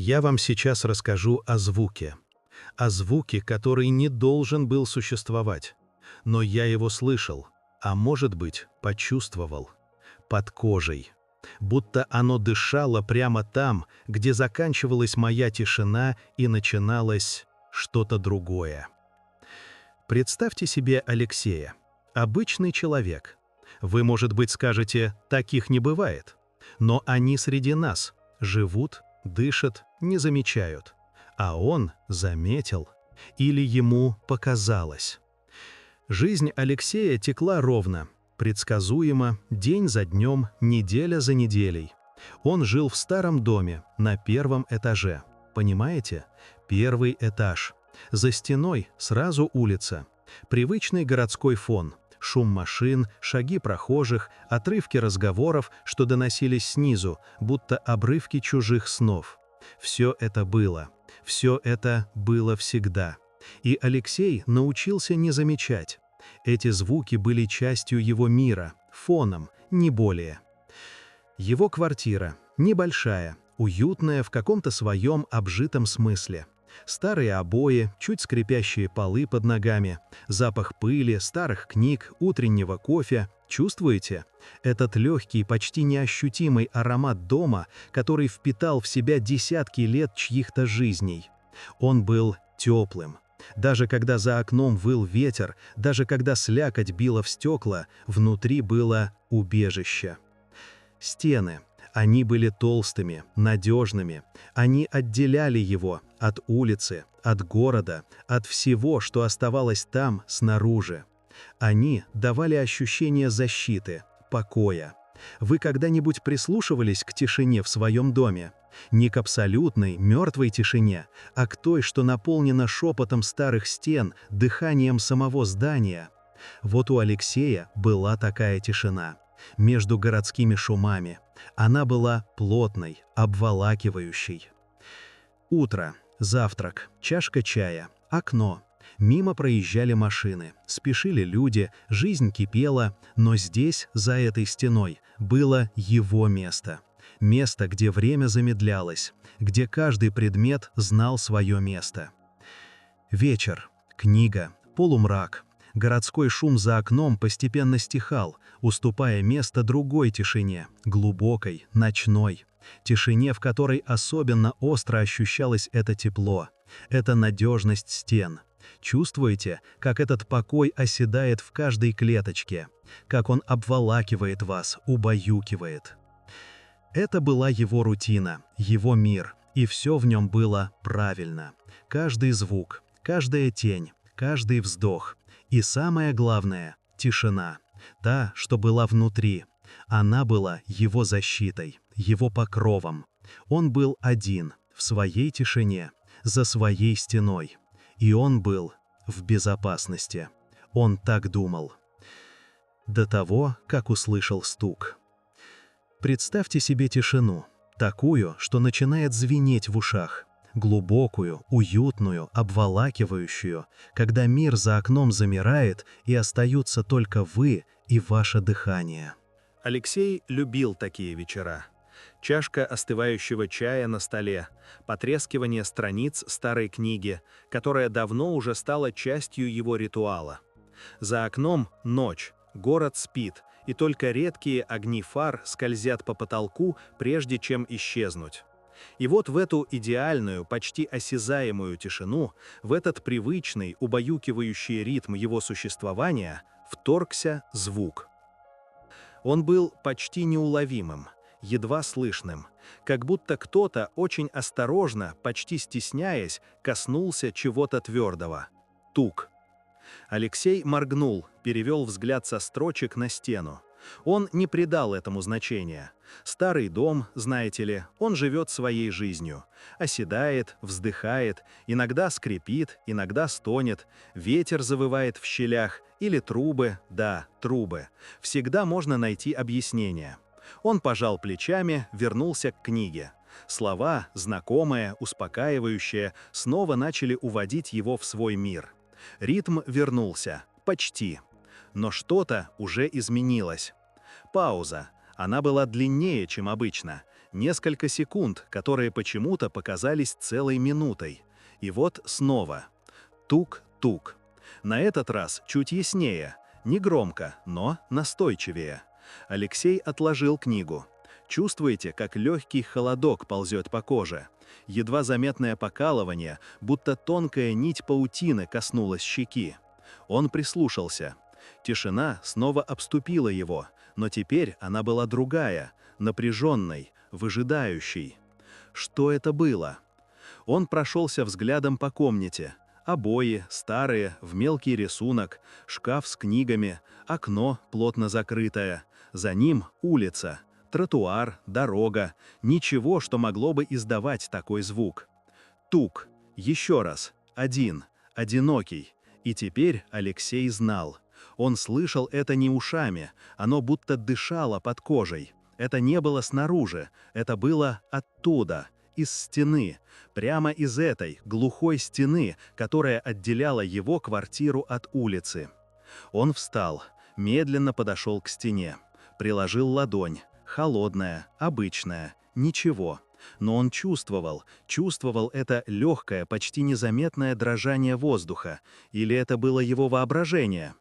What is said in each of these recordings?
Я вам сейчас расскажу о звуке. О звуке, который не должен был существовать. Но я его слышал, а может быть, почувствовал. Под кожей. Будто оно дышало прямо там, где заканчивалась моя тишина и начиналось что-то другое. Представьте себе Алексея. Обычный человек. Вы, может быть, скажете, таких не бывает. Но они среди нас. Живут, дышат, не замечают. А он заметил. Или ему показалось. Жизнь Алексея текла ровно, предсказуемо, день за днем, неделя за неделей. Он жил в старом доме, на первом этаже. Понимаете? Первый этаж. За стеной сразу улица. Привычный городской фон. Шум машин, шаги прохожих, отрывки разговоров, что доносились снизу, будто обрывки чужих снов. Все это было. Все это было всегда. И Алексей научился не замечать. Эти звуки были частью его мира, фоном, не более. Его квартира небольшая, уютная в каком-то своем обжитом смысле. Старые обои, чуть скрипящие полы под ногами, запах пыли, старых книг, утреннего кофе. Чувствуете? Этот легкий, почти неощутимый аромат дома, который впитал в себя десятки лет чьих-то жизней. Он был теплым. Даже когда за окном выл ветер, даже когда слякоть била в стекла, внутри было убежище. Стены. Они были толстыми, надежными. Они отделяли его от улицы, от города, от всего, что оставалось там, снаружи. Они давали ощущение защиты, покоя. Вы когда-нибудь прислушивались к тишине в своем доме? Не к абсолютной, мертвой тишине, а к той, что наполнена шепотом старых стен, дыханием самого здания. Вот у Алексея была такая тишина. Между городскими шумами. Она была плотной, обволакивающей. Утро, завтрак, чашка чая, окно. Мимо проезжали машины, спешили люди, жизнь кипела, но здесь, за этой стеной, было его место. Место, где время замедлялось, где каждый предмет знал свое место. Вечер, книга, полумрак. Городской шум за окном постепенно стихал, уступая место другой тишине, глубокой, ночной. Тишине, в которой особенно остро ощущалось это тепло, эта надежность стен. Чувствуете, как этот покой оседает в каждой клеточке, как он обволакивает вас, убаюкивает. Это была его рутина, его мир, и все в нем было правильно. Каждый звук, каждая тень, каждый вздох. И самое главное – тишина. Та, что была внутри. Она была его защитой, его покровом. Он был один, в своей тишине, за своей стеной. И он был в безопасности. Он так думал. До того, как услышал стук. Представьте себе тишину, такую, что начинает звенеть в ушах. Глубокую, уютную, обволакивающую, когда мир за окном замирает и остаются только вы и ваше дыхание. Алексей любил такие вечера. Чашка остывающего чая на столе, потрескивание страниц старой книги, которая давно уже стала частью его ритуала. За окном ночь, город спит, и только редкие огни фар скользят по потолку, прежде чем исчезнуть. И вот в эту идеальную, почти осязаемую тишину, в этот привычный, убаюкивающий ритм его существования, вторгся звук. Он был почти неуловимым, едва слышным, как будто кто-то очень осторожно, почти стесняясь, коснулся чего-то твердого. Тук. Алексей моргнул, перевел взгляд со строчек на стену. Он не придал этому значения. Старый дом, знаете ли, он живет своей жизнью. Оседает, вздыхает, иногда скрипит, иногда стонет, ветер завывает в щелях, или трубы, да, трубы. Всегда можно найти объяснение. Он пожал плечами, вернулся к книге. Слова, знакомые, успокаивающие, снова начали уводить его в свой мир. Ритм вернулся. Почти. Но что-то уже изменилось. Пауза. Она была длиннее, чем обычно. Несколько секунд, которые почему-то показались целой минутой. И вот снова. Тук-тук. На этот раз чуть яснее. Не громко, но настойчивее. Алексей отложил книгу. Чувствуете, как легкий холодок ползет по коже? Едва заметное покалывание, будто тонкая нить паутины коснулась щеки. Он прислушался. Тишина снова обступила его, но теперь она была другая, напряженной, выжидающей. Что это было? Он прошелся взглядом по комнате. Обои, старые, в мелкий рисунок, шкаф с книгами, окно, плотно закрытое. За ним улица, тротуар, дорога. Ничего, что могло бы издавать такой звук. Тук. Еще раз. Один. Одинокий. И теперь Алексей знал. Он слышал это не ушами, оно будто дышало под кожей. Это не было снаружи, это было оттуда, из стены, прямо из этой глухой стены, которая отделяла его квартиру от улицы. Он встал, медленно подошел к стене, приложил ладонь, холодная, обычная, ничего. Но он чувствовал это легкое, почти незаметное дрожание воздуха, или это было его воображение?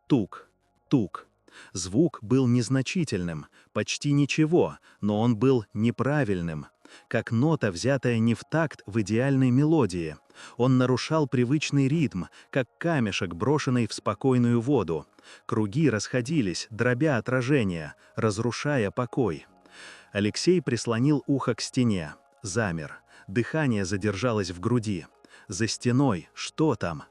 Тук, тук. Звук был незначительным, почти ничего, но он был неправильным. Как нота, взятая не в такт в идеальной мелодии. Он нарушал привычный ритм, как камешек, брошенный в спокойную воду. Круги расходились, дробя отражение, разрушая покой. Алексей прислонил ухо к стене, замер. Дыхание задержалось в груди. За стеной что там?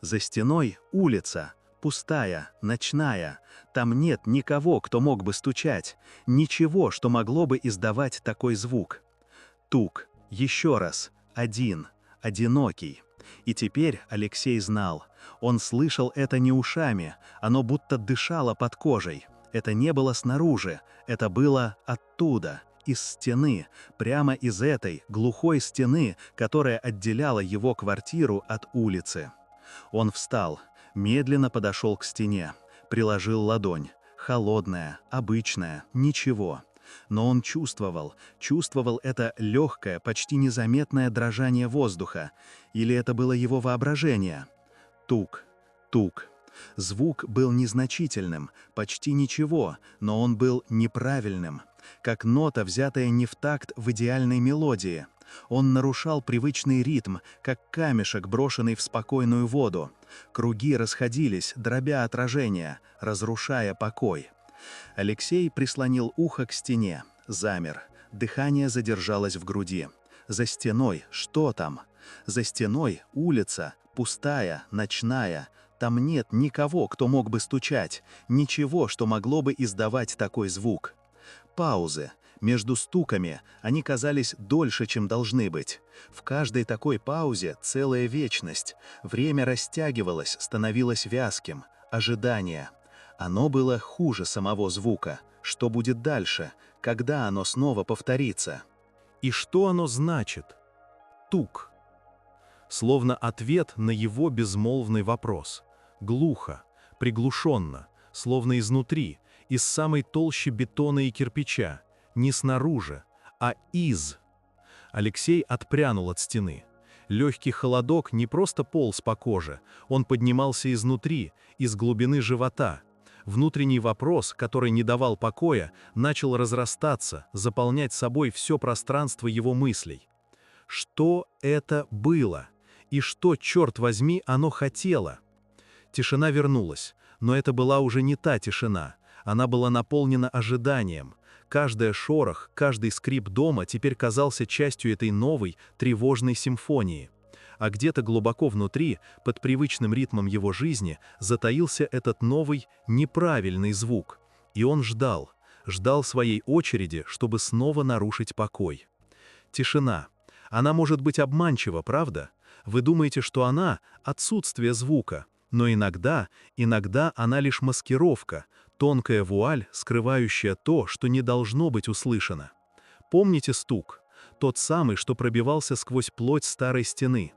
За стеной улица. Пустая, ночная. Там нет никого, кто мог бы стучать. Ничего, что могло бы издавать такой звук. Тук. Еще раз. Один. Одинокий. И теперь Алексей знал. Он слышал это не ушами, оно будто дышало под кожей. Это не было снаружи, это было оттуда, из стены, прямо из этой глухой стены, которая отделяла его квартиру от улицы. Он встал. Медленно подошел к стене, приложил ладонь. Холодная, обычная, ничего. Но он чувствовал это легкое, почти незаметное дрожание воздуха. Или это было его воображение? Тук, тук. Звук был незначительным, почти ничего, но он был неправильным. Как нота, взятая не в такт в идеальной мелодии. Он нарушал привычный ритм, как камешек, брошенный в спокойную воду. Круги расходились, дробя отражение, разрушая покой. Алексей прислонил ухо к стене, замер. Дыхание задержалось в груди. За стеной что там? За стеной улица, пустая, ночная. Там нет никого, кто мог бы стучать, ничего, что могло бы издавать такой звук. Паузы. Между стуками они казались дольше, чем должны быть. В каждой такой паузе целая вечность. Время растягивалось, становилось вязким. Ожидание. Оно было хуже самого звука. Что будет дальше? Когда оно снова повторится? И что оно значит? Тук. Словно ответ на его безмолвный вопрос. Глухо, приглушенно, словно изнутри, из самой толщи бетона и кирпича. Не снаружи, а из. Алексей отпрянул от стены. Легкий холодок не просто полз по коже, он поднимался изнутри, из глубины живота. Внутренний вопрос, который не давал покоя, начал разрастаться, заполнять собой все пространство его мыслей. Что это было? И что, черт возьми, оно хотело? Тишина вернулась, но это была уже не та тишина. Она была наполнена ожиданием. Каждый шорох, каждый скрип дома теперь казался частью этой новой, тревожной симфонии. А где-то глубоко внутри, под привычным ритмом его жизни, затаился этот новый, неправильный звук. И он ждал своей очереди, чтобы снова нарушить покой. Тишина. Она может быть обманчива, правда? Вы думаете, что она — отсутствие звука. Но иногда она лишь маскировка, тонкая вуаль, скрывающая то, что не должно быть услышано. Помните стук? Тот самый, что пробивался сквозь плоть старой стены.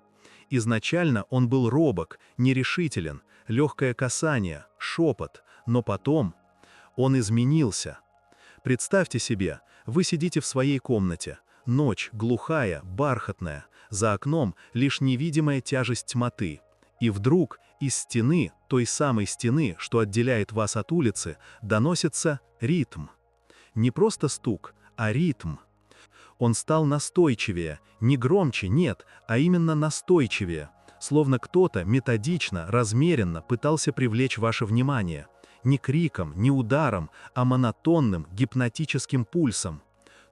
Изначально он был робок, нерешителен, легкое касание, шепот, но потом он изменился. Представьте себе, Вы сидите в своей комнате. Ночь глухая, бархатная, за окном лишь невидимая тяжесть тьмоты. И вдруг из стены, той самой стены, что отделяет вас от улицы, доносится ритм. Не просто стук, а ритм. Он стал настойчивее, не громче, нет, а именно настойчивее. Словно кто-то методично, размеренно пытался привлечь ваше внимание. Не криком, не ударом, а монотонным, гипнотическим пульсом.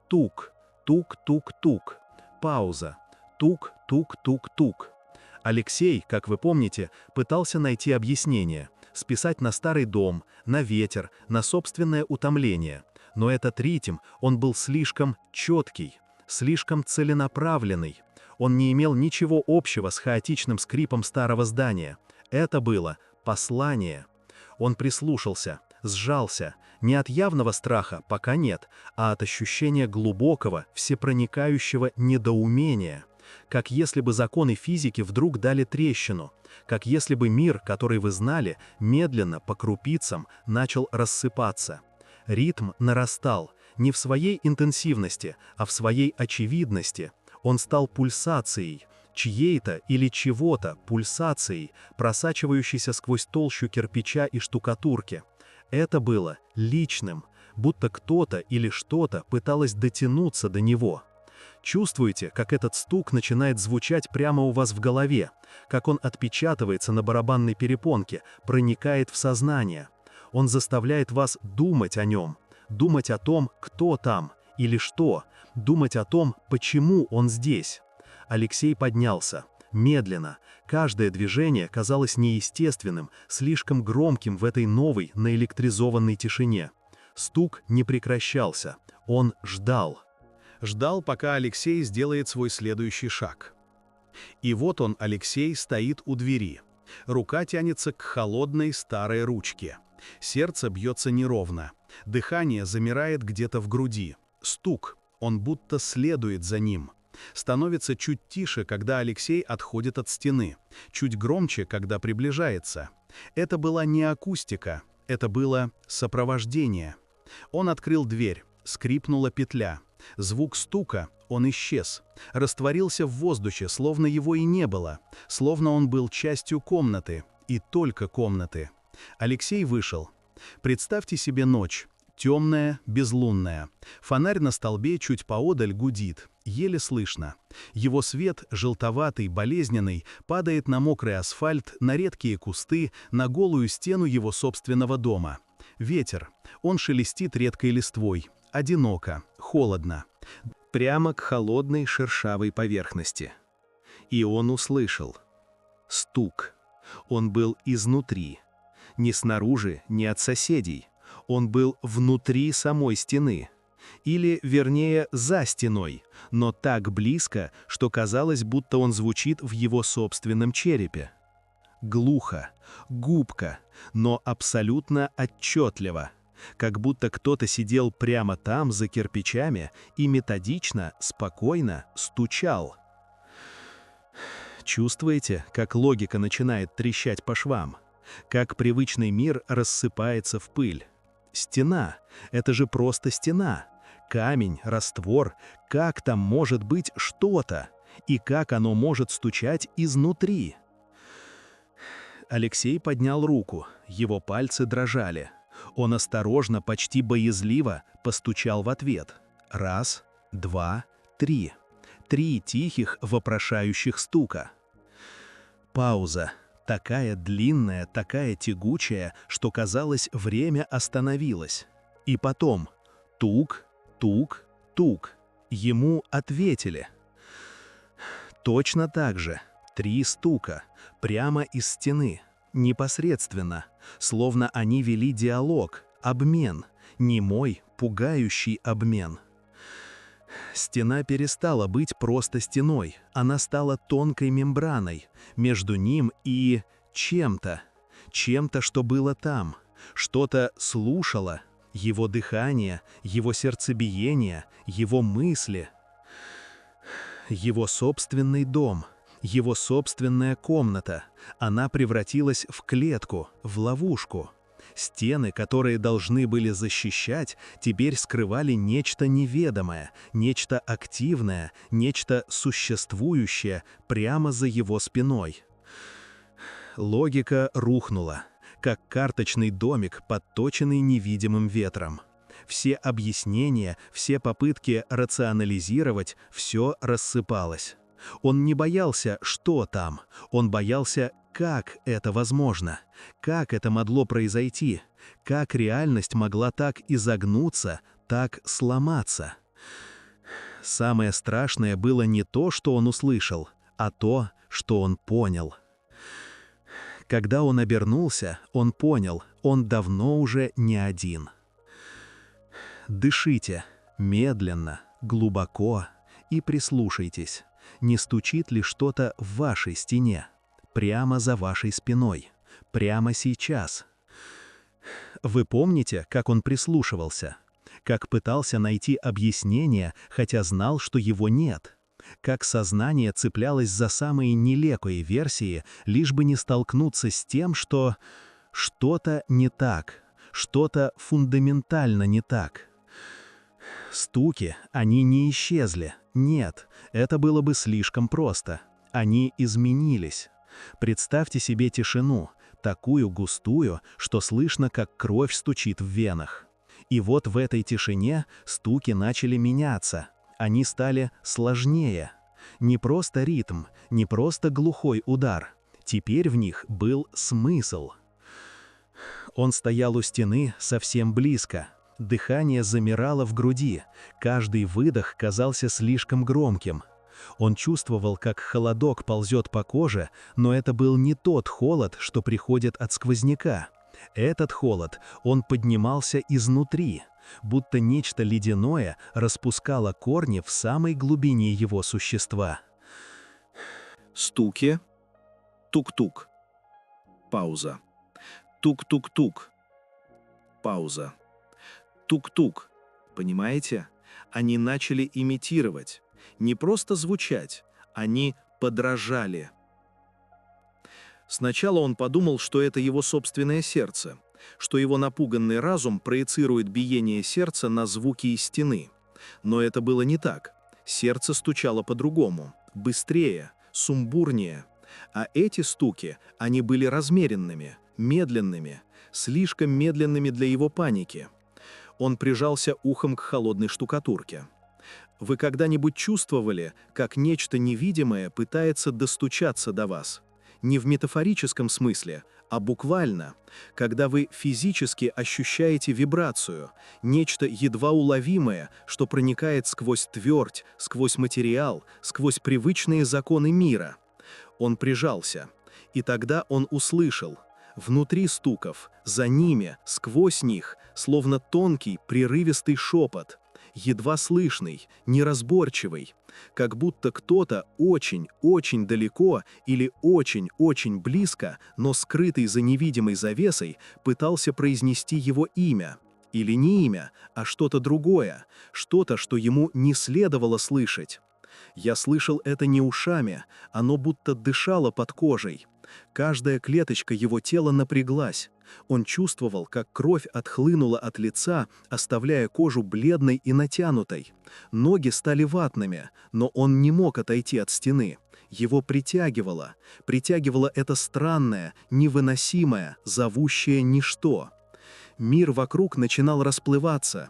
Тук, тук-тук-тук. Пауза. Тук-тук-тук-тук. Алексей, как вы помните, пытался найти объяснение, списать на старый дом, на ветер, на собственное утомление. Но этот ритм, он был слишком четкий, слишком целенаправленный. Он не имел ничего общего с хаотичным скрипом старого здания. Это было послание. Он прислушался, сжался, не от явного страха, пока нет, а от ощущения глубокого, всепроникающего недоумения. Как если бы законы физики вдруг дали трещину, как если бы мир, который вы знали, медленно, по крупицам, начал рассыпаться. Ритм нарастал, не в своей интенсивности, а в своей очевидности. Он стал пульсацией, чьей-то или чего-то пульсацией, просачивающейся сквозь толщу кирпича и штукатурки. Это было личным, будто кто-то или что-то пыталось дотянуться до него. Чувствуете, как этот стук начинает звучать прямо у вас в голове, как он отпечатывается на барабанной перепонке, проникает в сознание. Он заставляет вас думать о нем, думать о том, кто там или что, думать о том, почему он здесь. Алексей поднялся. Медленно. Каждое движение казалось неестественным, слишком громким в этой новой, наэлектризованной тишине. Стук не прекращался. Он ждал. Ждал, пока Алексей сделает свой следующий шаг. И вот он, Алексей, стоит у двери. Рука тянется к холодной старой ручке. Сердце бьется неровно. Дыхание замирает где-то в груди. Стук. Он будто следует за ним. Становится чуть тише, когда Алексей отходит от стены. Чуть громче, когда приближается. Это была не акустика. Это было сопровождение. Он открыл дверь. Скрипнула петля. Звук стука, он исчез. Растворился в воздухе, словно его и не было. Словно он был частью комнаты. И только комнаты. Алексей вышел. Представьте себе ночь. Темная, безлунная. Фонарь на столбе чуть поодаль гудит. Еле слышно. Его свет, желтоватый, болезненный, падает на мокрый асфальт, на редкие кусты, на голую стену его собственного дома. Ветер. Он шелестит редкой листвой. Одиноко, холодно. Прямо к холодной шершавой поверхности. И он услышал. Стук. Он был изнутри. Не снаружи, не от соседей. Он был внутри самой стены. Или, вернее, за стеной, но так близко, что казалось, будто он звучит в его собственном черепе. Глухо, гулко, но абсолютно отчетливо. Как будто кто-то сидел прямо там, за кирпичами, и методично, спокойно стучал. Чувствуете, как логика начинает трещать по швам? Как привычный мир рассыпается в пыль? Стена — это же просто стена. Камень, раствор, как там может быть что-то? И как оно может стучать изнутри? Алексей поднял руку, его пальцы дрожали. Он осторожно, почти боязливо постучал в ответ. Раз, два, три. 3 тихих, вопрошающих стука. Пауза. Такая длинная, такая тягучая, что, казалось, время остановилось. И потом тук, тук, тук. Ему ответили. Точно так же. 3 стука. Прямо из стены. Непосредственно. Словно они вели диалог, обмен. Немой, пугающий обмен. Стена перестала быть просто стеной, она стала тонкой мембраной между ним и чем-то, что было там, что-то слушало, его дыхание, его сердцебиение, его мысли, его собственный дом, его собственная комната. Она превратилась в клетку, в ловушку. Стены, которые должны были защищать, теперь скрывали нечто неведомое, нечто активное, нечто существующее прямо за его спиной. Логика рухнула, как карточный домик, подточенный невидимым ветром. Все объяснения, все попытки рационализировать, все рассыпалось. Он не боялся, что там, он боялся, как это возможно, как это могло произойти, как реальность могла так изогнуться, так сломаться. Самое страшное было не то, что он услышал, а то, что он понял. Когда он обернулся, он понял, он давно уже не один. Дышите, медленно, глубоко и прислушайтесь, не стучит ли что-то в вашей стене, прямо за вашей спиной, прямо сейчас. Вы помните, как он прислушивался, как пытался найти объяснение, хотя знал, что его нет? Как сознание цеплялось за самые нелепые версии, лишь бы не столкнуться с тем, что что-то не так, что-то фундаментально не так. Стуки, они не исчезли. Нет, это было бы слишком просто. Они изменились. Представьте себе тишину, такую густую, что слышно, как кровь стучит в венах. И вот в этой тишине стуки начали меняться. Они стали сложнее. Не просто ритм, не просто глухой удар. Теперь в них был смысл. Он стоял у стены совсем близко. Дыхание замирало в груди. Каждый выдох казался слишком громким. Он чувствовал, как холодок ползет по коже, но это был не тот холод, что приходит от сквозняка. Этот холод, он поднимался изнутри, будто нечто ледяное распускало корни в самой глубине его существа. Стуки. Тук-тук. Пауза. Тук-тук-тук. Пауза. Тук-тук. Понимаете? Они начали имитировать. Не просто звучать, они подражали. Сначала он подумал, что это его собственное сердце, что его напуганный разум проецирует биение сердца на звуки из стены. Но это было не так. Сердце стучало по-другому, быстрее, сумбурнее. А эти стуки, они были размеренными, медленными, слишком медленными для его паники. Он прижался ухом к холодной штукатурке. Вы когда-нибудь чувствовали, как нечто невидимое пытается достучаться до вас? Не в метафорическом смысле, а буквально, когда вы физически ощущаете вибрацию, нечто едва уловимое, что проникает сквозь твердь, сквозь материал, сквозь привычные законы мира. Он прижался, и тогда он услышал. Внутри стуков, за ними, сквозь них, словно тонкий, прерывистый шепот, едва слышный, неразборчивый, как будто кто-то очень-очень далеко или очень-очень близко, но скрытый за невидимой завесой, пытался произнести его имя. Или не имя, а что-то другое, что-то, что ему не следовало слышать. Я слышал это не ушами, оно будто дышало под кожей. Каждая клеточка его тела напряглась. Он чувствовал, как кровь отхлынула от лица, оставляя кожу бледной и натянутой. Ноги стали ватными, но он не мог отойти от стены. Его притягивало это странное, невыносимое, зовущее ничто. Мир вокруг начинал расплываться.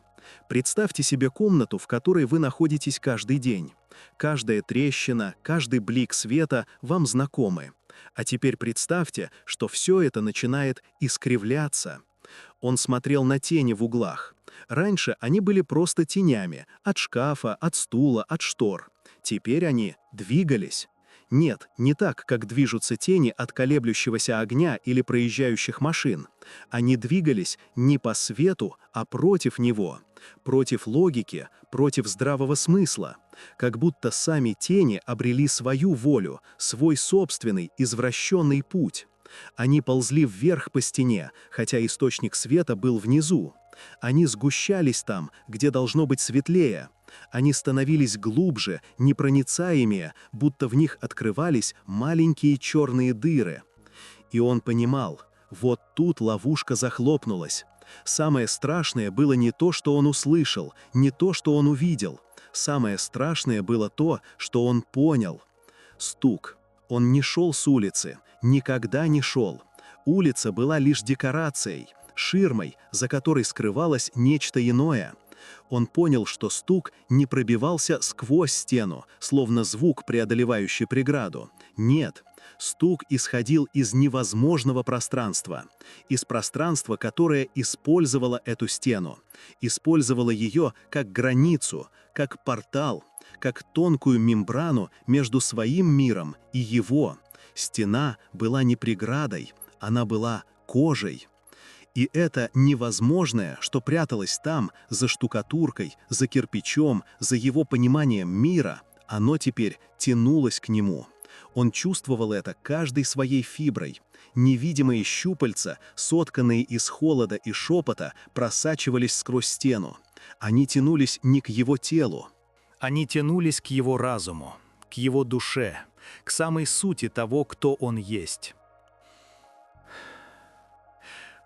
Представьте себе комнату, в которой вы находитесь каждый день. Каждая трещина, каждый блик света вам знакомы. А теперь представьте, что все это начинает искривляться. Он смотрел на тени в углах. Раньше они были просто тенями, от шкафа, от стула, от штор. Теперь они двигались. Нет, не так, как движутся тени от колеблющегося огня или проезжающих машин. Они двигались не по свету, а против него. Против логики, против здравого смысла. Как будто сами тени обрели свою волю, свой собственный извращенный путь. Они ползли вверх по стене, хотя источник света был внизу. Они сгущались там, где должно быть светлее. Они становились глубже, непроницаемее, будто в них открывались маленькие черные дыры. И он понимал, Вот тут ловушка захлопнулась. Самое страшное было не то, что он услышал, не то, что он увидел. Самое страшное было то, что он понял. Стук. Он не шел с улицы, никогда не шел. Улица была лишь декорацией, ширмой, за которой скрывалось нечто иное. Он понял, что стук не пробивался сквозь стену, словно звук, преодолевающий преграду. Нет, стук исходил из невозможного пространства. Из пространства, которое использовало эту стену. Использовало ее как границу, как портал, как тонкую мембрану между своим миром и его. Стена была не преградой, она была кожей. И это невозможное, что пряталось там, за штукатуркой, за кирпичом, за его пониманием мира, оно теперь тянулось к нему. Он чувствовал это каждой своей фиброй. Невидимые щупальца, сотканные из холода и шепота, просачивались сквозь стену. Они тянулись не к его телу. Они тянулись к его разуму, к его душе, к самой сути того, кто он есть.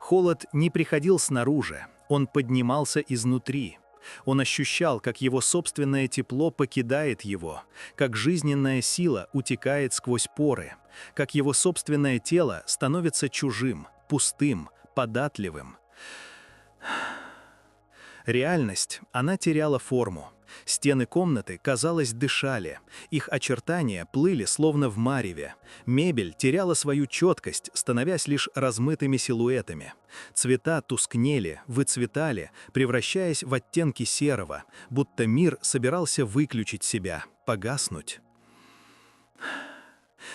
Холод не приходил снаружи, он поднимался изнутри. Он ощущал, как его собственное тепло покидает его, как жизненная сила утекает сквозь поры, как его собственное тело становится чужим, пустым, податливым. Реальность, она теряла форму. Стены комнаты, казалось, дышали. Их очертания плыли, словно в мареве. Мебель теряла свою четкость, становясь лишь размытыми силуэтами. Цвета тускнели, выцветали, превращаясь в оттенки серого, будто мир собирался выключить себя, погаснуть.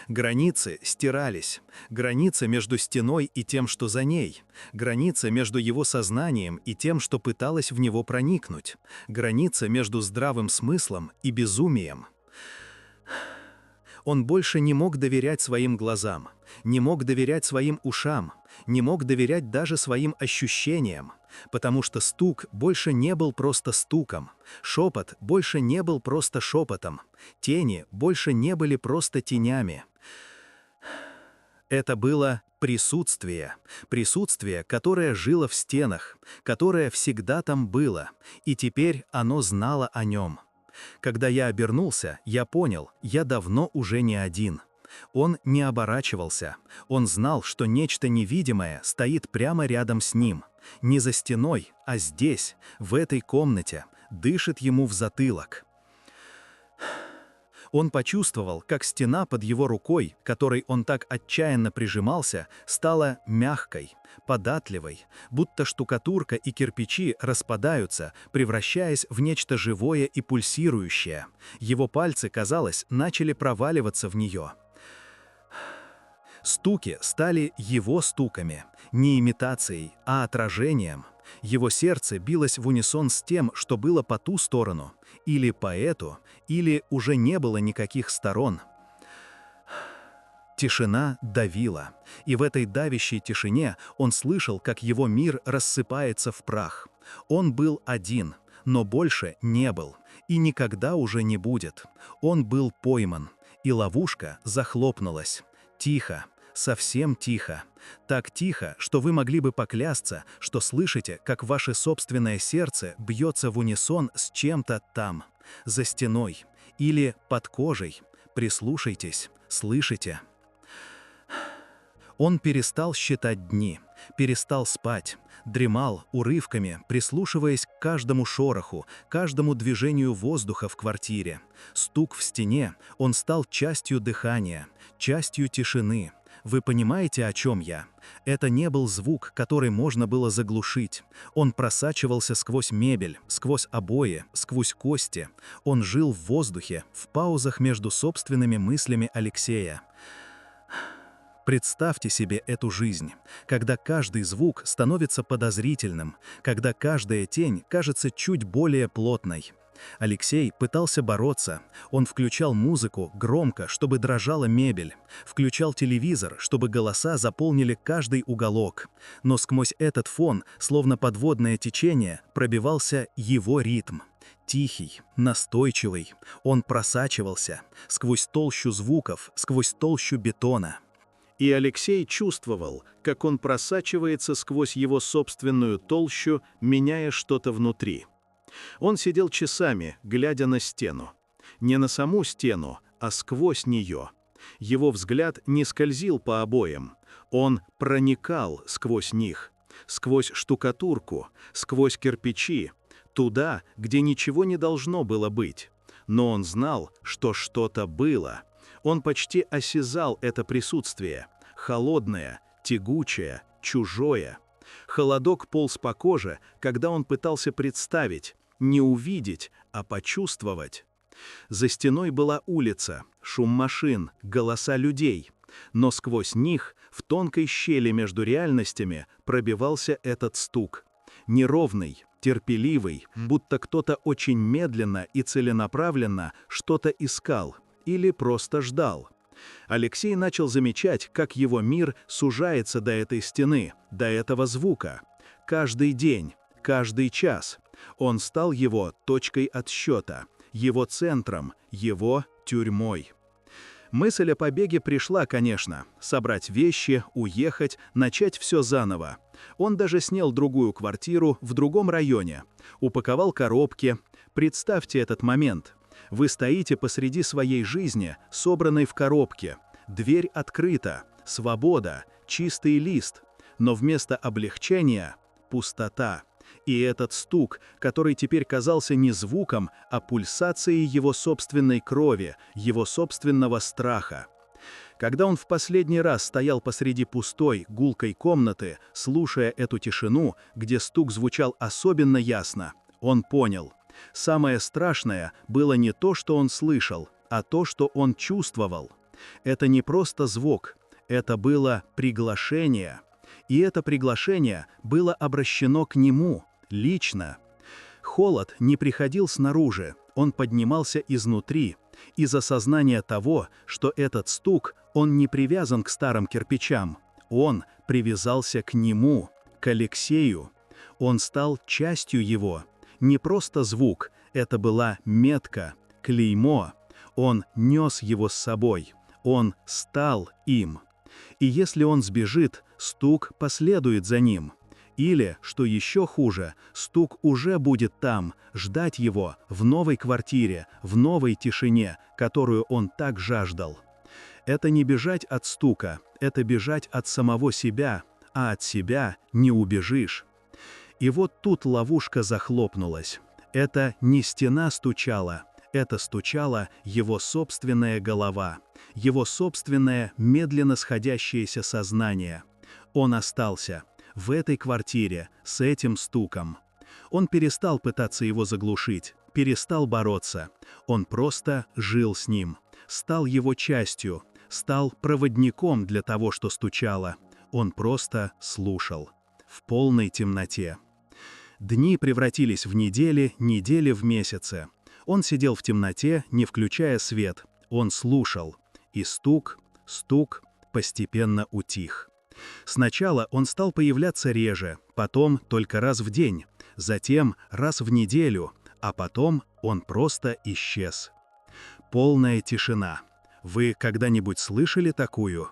Границы стирались. Граница между стеной и тем, что за ней. Граница между его сознанием и тем, что пыталось в него проникнуть. Граница между здравым смыслом и безумием. Он больше не мог доверять своим глазам, не мог доверять своим ушам, не мог доверять даже своим ощущениям, потому что стук больше не был просто стуком, шепот больше не был просто шепотом, тени больше не были просто тенями. Это было присутствие, присутствие, которое жило в стенах, которое всегда там было, и теперь оно знало о нем. Когда я обернулся, я понял, я давно уже не один. Он не оборачивался. Он знал, что нечто невидимое стоит прямо рядом с ним. Не за стеной, а здесь, в этой комнате, дышит ему в затылок. Он почувствовал, как стена под его рукой, которой он так отчаянно прижимался, стала мягкой, податливой, будто штукатурка и кирпичи распадаются, превращаясь в нечто живое и пульсирующее. Его пальцы, казалось, начали проваливаться в нее. Стуки стали его стуками, не имитацией, а отражением. Его сердце билось в унисон с тем, что было по ту сторону, или по эту, или уже не было никаких сторон. Тишина давила, и в этой давящей тишине он слышал, как его мир рассыпается в прах. Он был один, но больше не был, и никогда уже не будет. Он был пойман, и ловушка захлопнулась. Тихо. Совсем тихо. Так тихо, что вы могли бы поклясться, что слышите, как ваше собственное сердце бьется в унисон с чем-то там, за стеной или под кожей. Прислушайтесь, слышите? Он перестал считать дни, перестал спать, дремал урывками, прислушиваясь к каждому шороху, каждому движению воздуха в квартире. Стук в стене, он стал частью дыхания, частью тишины. Вы понимаете, о чем я? Это не был звук, который можно было заглушить. Он просачивался сквозь мебель, сквозь обои, сквозь кости. Он жил в воздухе, в паузах между собственными мыслями Алексея. Представьте себе эту жизнь, когда каждый звук становится подозрительным, когда каждая тень кажется чуть более плотной. Алексей пытался бороться. Он включал музыку громко, чтобы дрожала мебель, включал телевизор, чтобы голоса заполнили каждый уголок. Но сквозь этот фон, словно подводное течение, пробивался его ритм. Тихий, настойчивый. Он просачивался сквозь толщу звуков, сквозь толщу бетона. И Алексей чувствовал, как он просачивается сквозь его собственную толщу, меняя что-то внутри. Он сидел часами, глядя на стену. Не на саму стену, а сквозь нее. Его взгляд не скользил по обоям. Он проникал сквозь них, сквозь штукатурку, сквозь кирпичи, туда, где ничего не должно было быть. Но он знал, что что-то было. Он почти осязал это присутствие. Холодное, тягучее, чужое. Холодок полз по коже, когда он пытался представить, не увидеть, а почувствовать. За стеной была улица, шум машин, голоса людей. Но сквозь них, в тонкой щели между реальностями, пробивался этот стук. Неровный, терпеливый, будто кто-то очень медленно и целенаправленно что-то искал или просто ждал. Алексей начал замечать, как его мир сужается до этой стены, до этого звука. Каждый день, каждый час. Он стал его точкой отсчета, его центром, его тюрьмой. Мысль о побеге пришла, конечно. Собрать вещи, уехать, начать все заново. Он даже снял другую квартиру в другом районе. Упаковал коробки. Представьте этот момент. Вы стоите посреди своей жизни, собранной в коробке. Дверь открыта, свобода, чистый лист. Но вместо облегчения – пустота. И этот стук, который теперь казался не звуком, а пульсацией его собственной крови, его собственного страха. Когда он в последний раз стоял посреди пустой, гулкой комнаты, слушая эту тишину, где стук звучал особенно ясно, он понял. Самое страшное было не то, что он слышал, а то, что он чувствовал. Это не просто звук, это было приглашение. И это приглашение было обращено к нему, лично. Холод не приходил снаружи, он поднимался изнутри, из осознания того, что этот стук, он не привязан к старым кирпичам, он привязался к нему, к Алексею. Он стал частью его. Не просто звук, это была метка, клеймо. Он нес его с собой, он стал им. И если он сбежит, стук последует за ним. Или, что еще хуже, стук уже будет там, ждать его в новой квартире, в новой тишине, которую он так жаждал. Это не бежать от стука, это бежать от самого себя, а от себя не убежишь. И вот тут ловушка захлопнулась. Это не стена стучала, это стучала его собственная голова, его собственное медленно сходящееся сознание. Он остался в этой квартире с этим стуком. Он перестал пытаться его заглушить, перестал бороться. Он просто жил с ним, стал его частью, стал проводником для того, что стучало. Он просто слушал. В полной темноте. Дни превратились в недели, недели в месяцы. Он сидел в темноте, не включая свет. Он слушал. И стук постепенно утих. Сначала он стал появляться реже, потом только раз в день, затем раз в неделю, а потом он просто исчез. Полная тишина. Вы когда-нибудь слышали такую?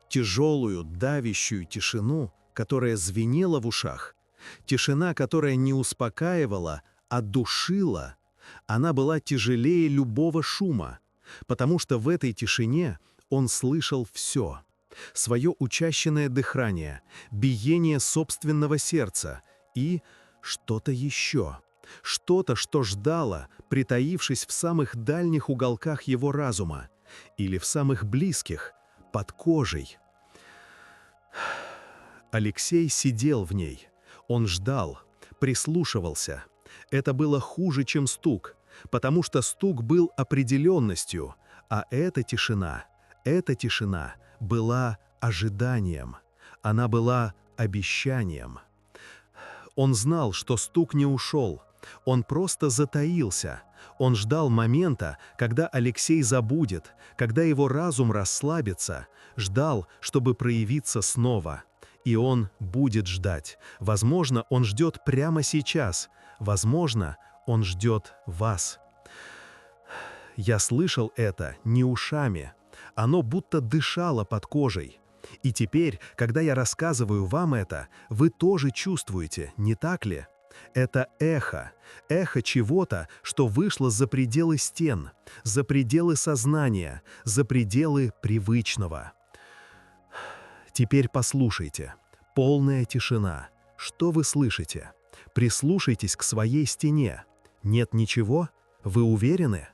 Тяжелую, давящую тишину, которая звенела в ушах. Тишина, которая не успокаивала, а душила. Она была тяжелее любого шума, потому что в этой тишине он слышал все. Свое учащенное дыхание, биение собственного сердца и что-то еще. Что-то, что ждало, притаившись в самых дальних уголках его разума или в самых близких, под кожей. Алексей сидел в ней. Он ждал, прислушивался. Это было хуже, чем стук, потому что стук был определенностью, а эта тишина была ожиданием. Она была обещанием. Он знал, что стук не ушел. Он просто затаился. Он ждал момента, когда Алексей забудет, когда его разум расслабится, ждал, чтобы проявиться снова. И он будет ждать. Возможно, он ждет прямо сейчас. Возможно, он ждет вас. Я слышал это не ушами. Оно будто дышало под кожей. И теперь, когда я рассказываю вам это, вы тоже чувствуете, не так ли? Это эхо чего-то, что вышло за пределы стен, за пределы сознания, за пределы привычного. Теперь послушайте. Полная тишина. Что вы слышите? Прислушайтесь к своей стене. Нет ничего? Вы уверены?